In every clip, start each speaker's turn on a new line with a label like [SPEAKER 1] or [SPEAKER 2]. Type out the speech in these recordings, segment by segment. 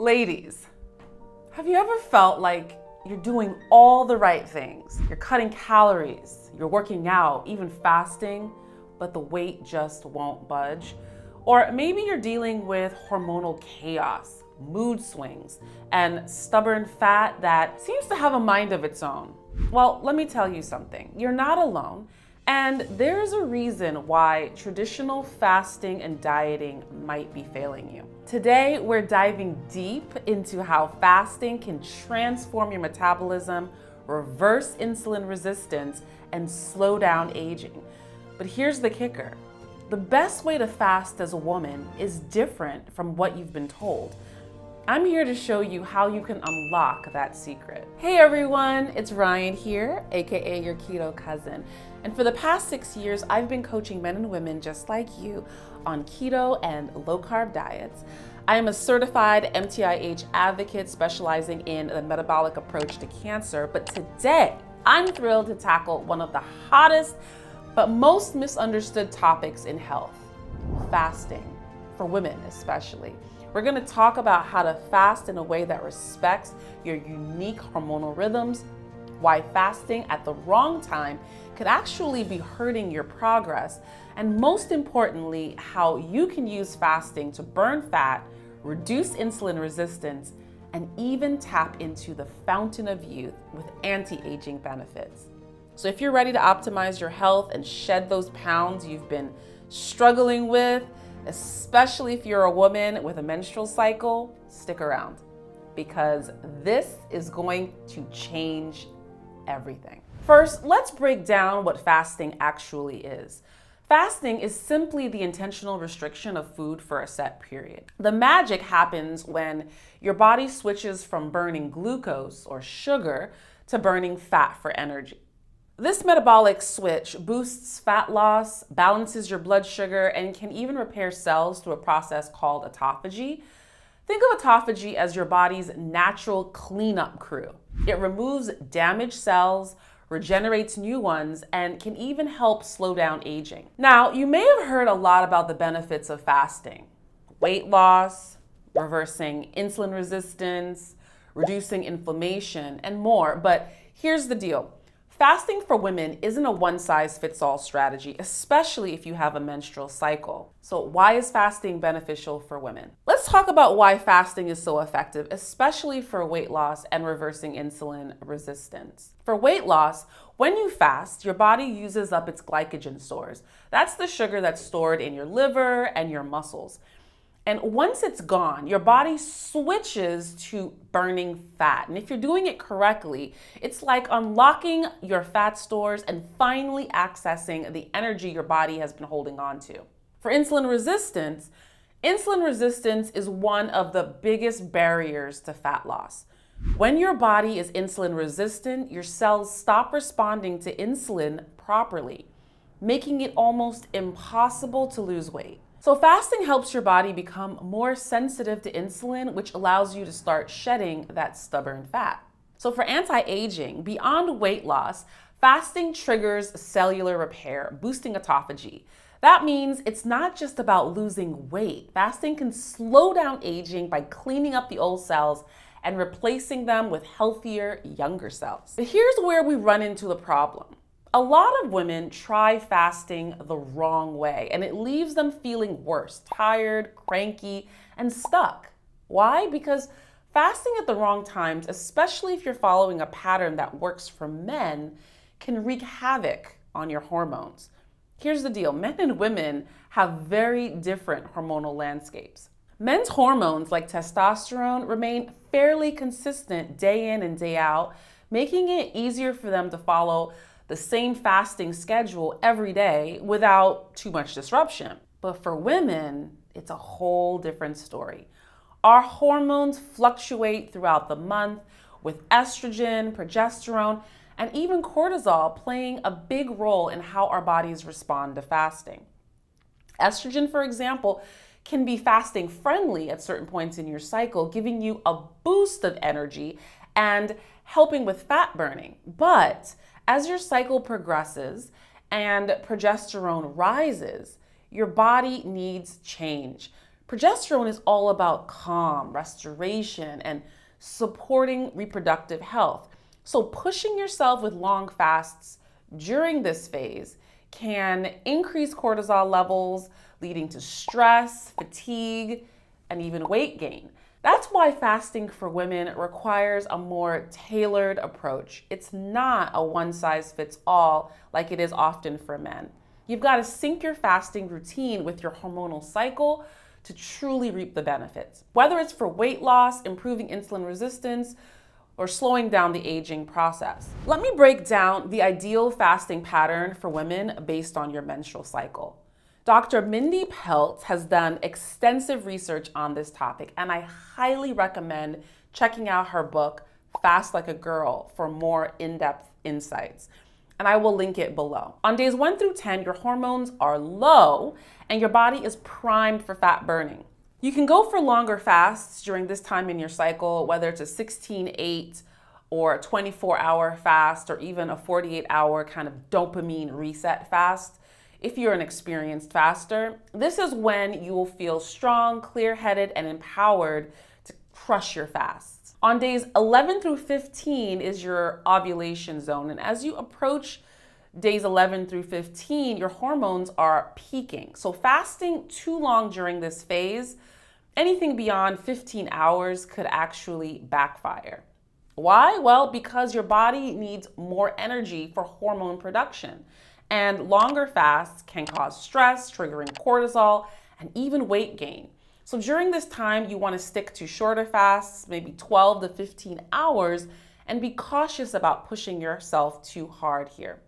[SPEAKER 1] Ladies, have you ever felt like you're doing all the right things? You're cutting calories, you're working out, even fasting, but the weight just won't budge? Or maybe you're dealing with hormonal chaos, mood swings, and stubborn fat that seems to have a mind of its own. Well, let me tell you something. You're not alone, and there's a reason why traditional fasting and dieting might be failing you. Today, we're diving deep into how fasting can transform your metabolism, reverse insulin resistance, and slow down aging. But here's the kicker. The best way to fast as a woman is different from what you've been told. I'm here to show you how you can unlock that secret. Hey everyone, it's Ryan here, aka your keto cousin. And for the past 6 years, I've been coaching men and women just like you on keto and low carb diets. I am a certified MTIH advocate specializing in the metabolic approach to cancer. But today, I'm thrilled to tackle one of the hottest but most misunderstood topics in health: fasting, for women especially. We're gonna talk about how to fast in a way that respects your unique hormonal rhythms, why fasting at the wrong time could actually be hurting your progress, and most importantly, how you can use fasting to burn fat, reduce insulin resistance, and even tap into the fountain of youth with anti-aging benefits. So if you're ready to optimize your health and shed those pounds you've been struggling with, especially if you're a woman with a menstrual cycle, stick around, because this is going to change everything. First, let's break down what fasting actually is. Fasting is simply the intentional restriction of food for a set period. The magic happens when your body switches from burning glucose or sugar to burning fat for energy. This metabolic switch boosts fat loss, balances your blood sugar, and can even repair cells through a process called autophagy. Think of autophagy as your body's natural cleanup crew. It removes damaged cells, regenerates new ones, and can even help slow down aging. Now, you may have heard a lot about the benefits of fasting: weight loss, reversing insulin resistance, reducing inflammation, and more. But here's the deal. Fasting for women isn't a one-size-fits-all strategy, especially if you have a menstrual cycle. So why is fasting beneficial for women? Let's talk about why fasting is so effective, especially for weight loss and reversing insulin resistance. For weight loss, when you fast, your body uses up its glycogen stores. That's the sugar that's stored in your liver and your muscles. And once it's gone, your body switches to burning fat. And if you're doing it correctly, it's like unlocking your fat stores and finally accessing the energy your body has been holding on to. For insulin resistance is one of the biggest barriers to fat loss. When your body is insulin resistant, your cells stop responding to insulin properly, making it almost impossible to lose weight. So fasting helps your body become more sensitive to insulin, which allows you to start shedding that stubborn fat. So for anti-aging, beyond weight loss, fasting triggers cellular repair, boosting autophagy. That means it's not just about losing weight. Fasting can slow down aging by cleaning up the old cells and replacing them with healthier, younger cells. But here's where we run into the problem. A lot of women try fasting the wrong way, and it leaves them feeling worse, tired, cranky, and stuck. Why? Because fasting at the wrong times, especially if you're following a pattern that works for men, can wreak havoc on your hormones. Here's the deal. Men and women have very different hormonal landscapes. Men's hormones, like testosterone, remain fairly consistent day in and day out, making it easier for them to follow the same fasting schedule every day without too much disruption. But for women, it's a whole different story. Our hormones fluctuate throughout the month, with estrogen, progesterone, and even cortisol playing a big role in how our bodies respond to fasting. Estrogen, for example, can be fasting friendly at certain points in your cycle, giving you a boost of energy and helping with fat burning. But as your cycle progresses and progesterone rises, your body needs change. Progesterone is all about calm, restoration, and supporting reproductive health. So pushing yourself with long fasts during this phase can increase cortisol levels, leading to stress, fatigue, and even weight gain. That's why fasting for women requires a more tailored approach. It's not a one-size-fits-all like it is often for men. You've got to sync your fasting routine with your hormonal cycle to truly reap the benefits. Whether it's for weight loss, improving insulin resistance, or slowing down the aging process. Let me break down the ideal fasting pattern for women based on your menstrual cycle. Dr. Mindy Peltz has done extensive research on this topic, and I highly recommend checking out her book, Fast Like a Girl, for more in-depth insights. And I will link it below. On days 1 through 10, your hormones are low and your body is primed for fat burning. You can go for longer fasts during this time in your cycle, whether it's a 16-8 or a 24-hour fast or even a 48-hour kind of dopamine reset fast. If you're an experienced faster, this is when you will feel strong, clear-headed, and empowered to crush your fasts. On days 11 through 15 is your ovulation zone, and as you approach days 11 through 15, your hormones are peaking. So fasting too long during this phase, anything beyond 15 hours could actually backfire. Why? Well, because your body needs more energy for hormone production. And longer fasts can cause stress, triggering cortisol, and even weight gain. So during this time, you want to stick to shorter fasts, maybe 12 to 15 hours, and be cautious about pushing yourself too hard here.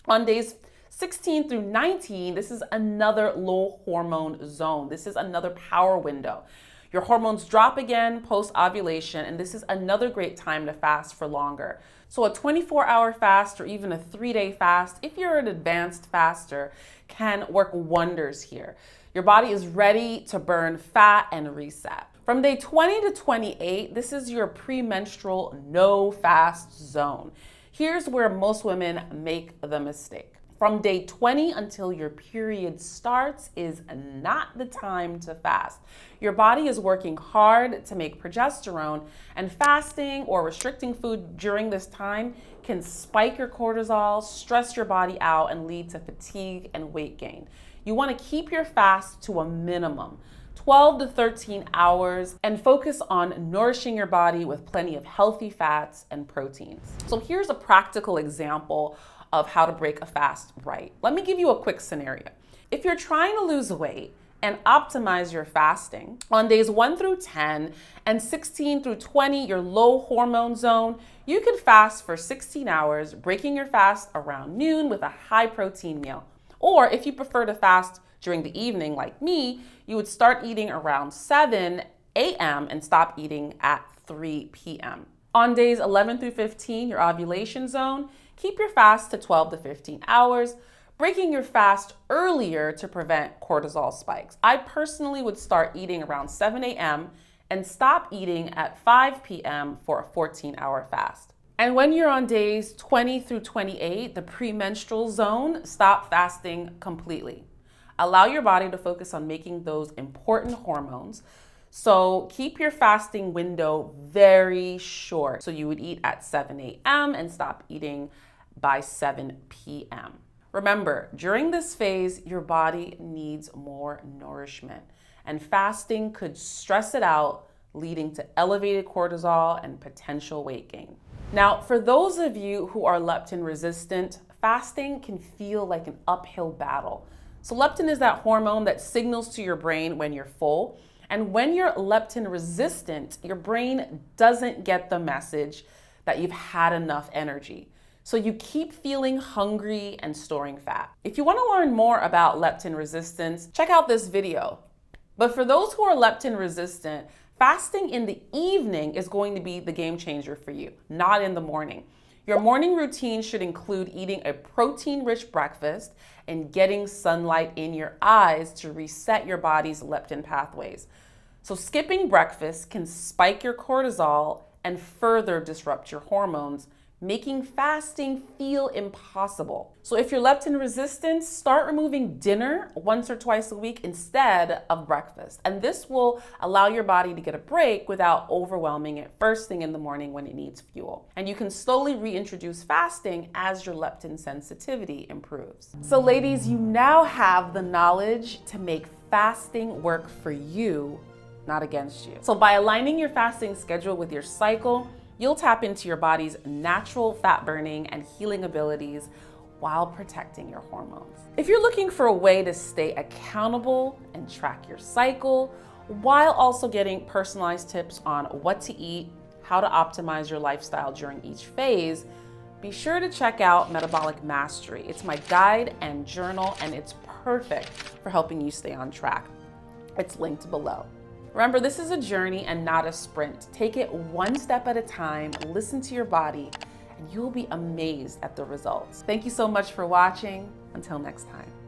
[SPEAKER 1] On days 16 through 19, this is another low hormone zone. This is another power window. Your hormones drop again post-ovulation, and this is another great time to fast for longer. So a 24-hour fast or even a 3-day fast, if you're an advanced faster, can work wonders here. Your body is ready to burn fat and reset. From day 20 to 28, this is your premenstrual no fast zone. Here's where most women make the mistake. From day 20 until your period starts is not the time to fast. Your body is working hard to make progesterone, and fasting or restricting food during this time can spike your cortisol, stress your body out, and lead to fatigue and weight gain. You want to keep your fast to a minimum, 12 to 13 hours, and focus on nourishing your body with plenty of healthy fats and proteins. So here's a practical example of how to break a fast right. Let me give you a quick scenario. If you're trying to lose weight and optimize your fasting, on days 1 through 10 and 16 through 20, your low hormone zone, you could fast for 16 hours, breaking your fast around noon with a high protein meal. Or if you prefer to fast during the evening like me, you would start eating around 7 a.m. and stop eating at 3 p.m. On days 11 through 15, your ovulation zone, keep your fast to 12 to 15 hours, breaking your fast earlier to prevent cortisol spikes. I personally would start eating around 7 a.m. and stop eating at 5 p.m. for a 14-hour fast. And when you're on days 20 through 28, the premenstrual zone, stop fasting completely. Allow your body to focus on making those important hormones. So keep your fasting window very short. So you would eat at 7 a.m. and stop eating by 7 p.m. Remember, during this phase, your body needs more nourishment, and fasting could stress it out, leading to elevated cortisol and potential weight gain. Now, for those of you who are leptin resistant, fasting can feel like an uphill battle. So leptin is that hormone that signals to your brain when you're full. And when you're leptin resistant, your brain doesn't get the message that you've had enough energy. So you keep feeling hungry and storing fat. If you want to learn more about leptin resistance, check out this video. But for those who are leptin resistant, fasting in the evening is going to be the game changer for you, not in the morning. Your morning routine should include eating a protein-rich breakfast and getting sunlight in your eyes to reset your body's leptin pathways. So skipping breakfast can spike your cortisol and further disrupt your hormones, making fasting feel impossible. So if you're leptin resistant, start removing dinner once or twice a week instead of breakfast. And this will allow your body to get a break without overwhelming it first thing in the morning when it needs fuel. And you can slowly reintroduce fasting as your leptin sensitivity improves. So ladies, you now have the knowledge to make fasting work for you, not against you. So by aligning your fasting schedule with your cycle, you'll tap into your body's natural fat burning and healing abilities while protecting your hormones. If you're looking for a way to stay accountable and track your cycle while also getting personalized tips on what to eat, how to optimize your lifestyle during each phase, be sure to check out Metabolic Mastery. It's my guide and journal, and it's perfect for helping you stay on track. It's linked below. Remember, this is a journey and not a sprint. Take it one step at a time, listen to your body, and you'll be amazed at the results. Thank you so much for watching. Until next time.